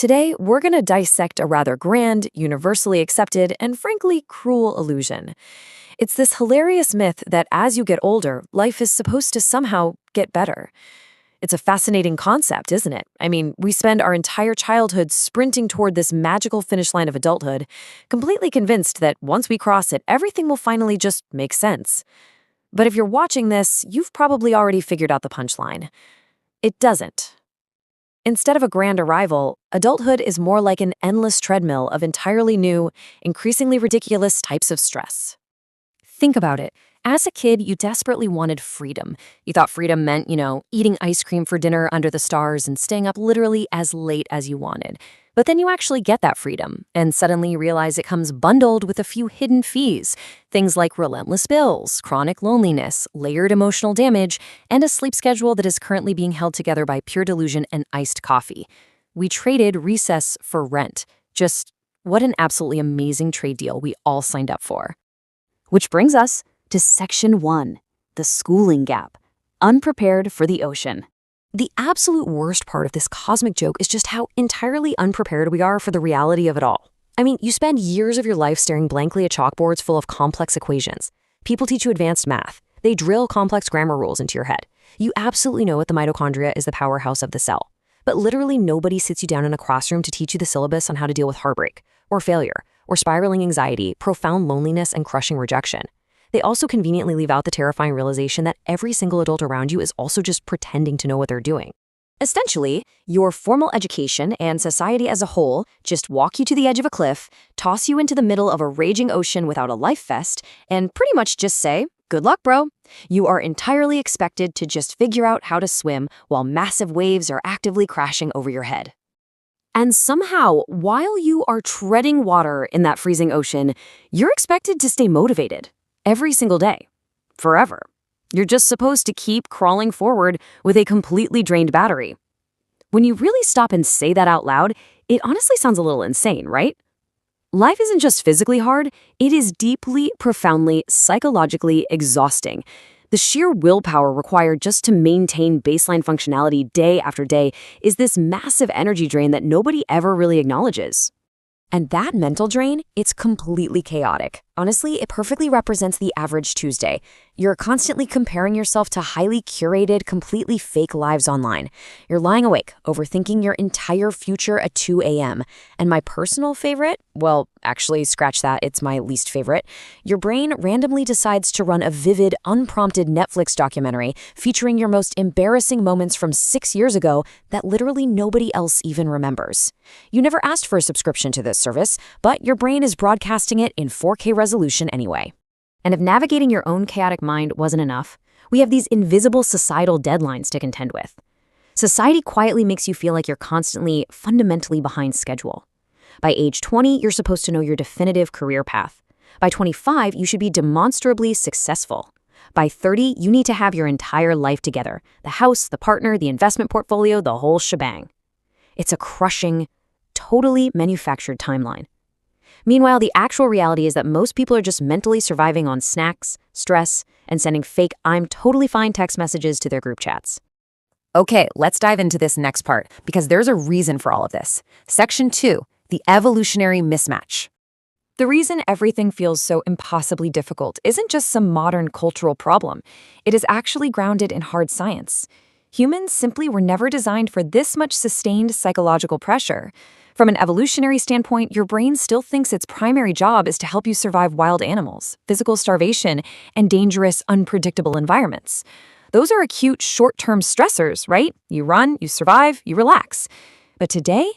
Today, we're going to dissect a rather grand, universally accepted, and frankly cruel illusion. It's this hilarious myth that as you get older, life is supposed to somehow get better. It's a fascinating concept, isn't it? I mean, we spend our entire childhood sprinting toward this magical finish line of adulthood, completely convinced that once we cross it, everything will finally just make sense. But if you're watching this, you've probably already figured out the punchline. It doesn't. Instead of a grand arrival, adulthood is more like an endless treadmill of entirely new, increasingly ridiculous types of stress. Think about it. As a kid, you desperately wanted freedom. You thought freedom meant, eating ice cream for dinner under the stars and staying up literally as late as you wanted. But then you actually get that freedom, and suddenly you realize it comes bundled with a few hidden fees. Things like relentless bills, chronic loneliness, layered emotional damage, and a sleep schedule that is currently being held together by pure delusion and iced coffee. We traded recess for rent. Just what an absolutely amazing trade deal we all signed up for. Which brings us to Section 1, the schooling gap, unprepared for the ocean. The absolute worst part of this cosmic joke is just how entirely unprepared we are for the reality of it all. I mean, you spend years of your life staring blankly at chalkboards full of complex equations. People teach you advanced math. They drill complex grammar rules into your head. You absolutely know that the mitochondria is the powerhouse of the cell. But literally nobody sits you down in a classroom to teach you the syllabus on how to deal with heartbreak, or failure, or spiraling anxiety, profound loneliness, and crushing rejection. They also conveniently leave out the terrifying realization that every single adult around you is also just pretending to know what they're doing. Essentially, your formal education and society as a whole just walk you to the edge of a cliff, toss you into the middle of a raging ocean without a life vest, and pretty much just say, "Good luck, bro." You are entirely expected to just figure out how to swim while massive waves are actively crashing over your head. And somehow, while you are treading water in that freezing ocean, you're expected to stay motivated. Every single day. Forever. You're just supposed to keep crawling forward with a completely drained battery. When you really stop and say that out loud, it honestly sounds a little insane, right? Life isn't just physically hard, it is deeply, profoundly, psychologically exhausting. The sheer willpower required just to maintain baseline functionality day after day is this massive energy drain that nobody ever really acknowledges. And that mental drain, it's completely chaotic. Honestly, it perfectly represents the average Tuesday. You're constantly comparing yourself to highly curated, completely fake lives online. You're lying awake, overthinking your entire future at 2 a.m. And my personal favorite, well, actually, scratch that, it's my least favorite. Your brain randomly decides to run a vivid, unprompted Netflix documentary featuring your most embarrassing moments from 6 years ago that literally nobody else even remembers. You never asked for a subscription to this service, but your brain is broadcasting it in 4K resolution anyway. And if navigating your own chaotic mind wasn't enough, we have these invisible societal deadlines to contend with. Society quietly makes you feel like you're constantly, fundamentally behind schedule. By age 20, you're supposed to know your definitive career path. By 25, you should be demonstrably successful. By 30, you need to have your entire life together. The house, the partner, the investment portfolio, the whole shebang. It's a crushing, totally manufactured timeline. Meanwhile, the actual reality is that most people are just mentally surviving on snacks, stress, and sending fake "I'm totally fine" text messages to their group chats. Okay, let's dive into this next part, because there's a reason for all of this. Section 2, the evolutionary mismatch. The reason everything feels so impossibly difficult isn't just some modern cultural problem. It is actually grounded in hard science. Humans simply were never designed for this much sustained psychological pressure. From an evolutionary standpoint, your brain still thinks its primary job is to help you survive wild animals, physical starvation, and dangerous, unpredictable environments. Those are acute, short-term stressors, right? You run, you survive, you relax. But today,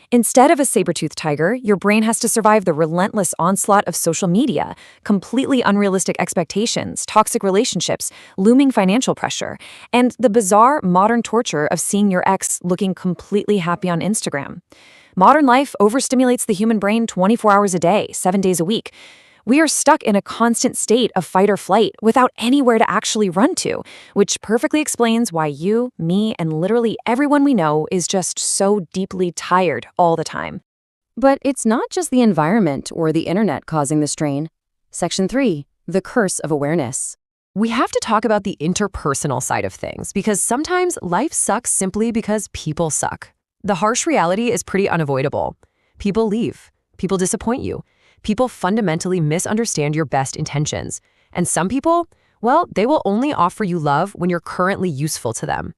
instead of a saber-toothed tiger, your brain has to survive the relentless onslaught of social media, completely unrealistic expectations, toxic relationships, looming financial pressure, and the bizarre modern torture of seeing your ex looking completely happy on Instagram. Modern life overstimulates the human brain 24 hours a day, 7 days a week. We are stuck in a constant state of fight or flight without anywhere to actually run to, which perfectly explains why you, me, and literally everyone we know is just so deeply tired all the time. But it's not just the environment or the internet causing the strain. Section 3, the curse of awareness. We have to talk about the interpersonal side of things, because sometimes life sucks simply because people suck. The harsh reality is pretty unavoidable. People leave. People disappoint you. People fundamentally misunderstand your best intentions. And some people, well, they will only offer you love when you're currently useful to them.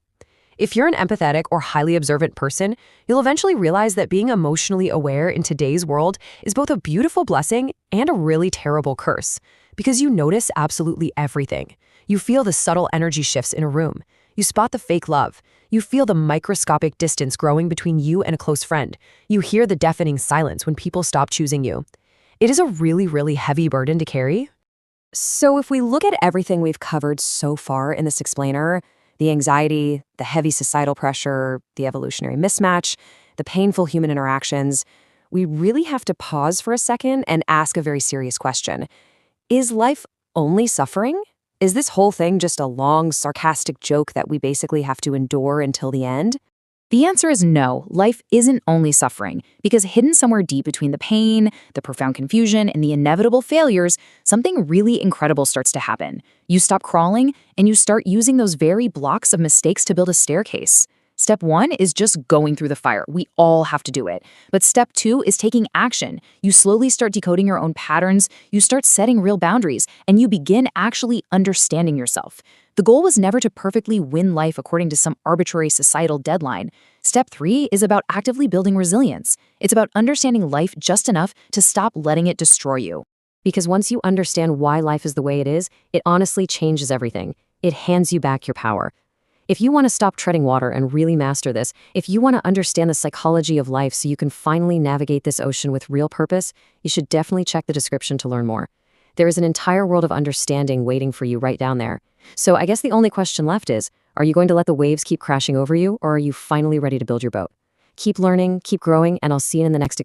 If you're an empathetic or highly observant person, you'll eventually realize that being emotionally aware in today's world is both a beautiful blessing and a really terrible curse, because you notice absolutely everything. You feel the subtle energy shifts in a room. You spot the fake love. You feel the microscopic distance growing between you and a close friend. You hear the deafening silence when people stop choosing you. It is a really, really heavy burden to carry. So if we look at everything we've covered so far in this explainer, the anxiety, the heavy societal pressure, the evolutionary mismatch, the painful human interactions, we really have to pause for a second and ask a very serious question. Is life only suffering? Is this whole thing just a long, sarcastic joke that we basically have to endure until the end? The answer is no, life isn't only suffering, because hidden somewhere deep between the pain, the profound confusion, and the inevitable failures, something really incredible starts to happen. You stop crawling, and you start using those very blocks of mistakes to build a staircase. Step 1 is just going through the fire. We all have to do it. But step 2 is taking action. You slowly start decoding your own patterns, you start setting real boundaries, and you begin actually understanding yourself. The goal was never to perfectly win life according to some arbitrary societal deadline. Step 3 is about actively building resilience. It's about understanding life just enough to stop letting it destroy you. Because once you understand why life is the way it is, it honestly changes everything. It hands you back your power. If you want to stop treading water and really master this, if you want to understand the psychology of life so you can finally navigate this ocean with real purpose, you should definitely check the description to learn more. There is an entire world of understanding waiting for you right down there. So I guess the only question left is, are you going to let the waves keep crashing over you, or are you finally ready to build your boat? Keep learning, keep growing, and I'll see you in the next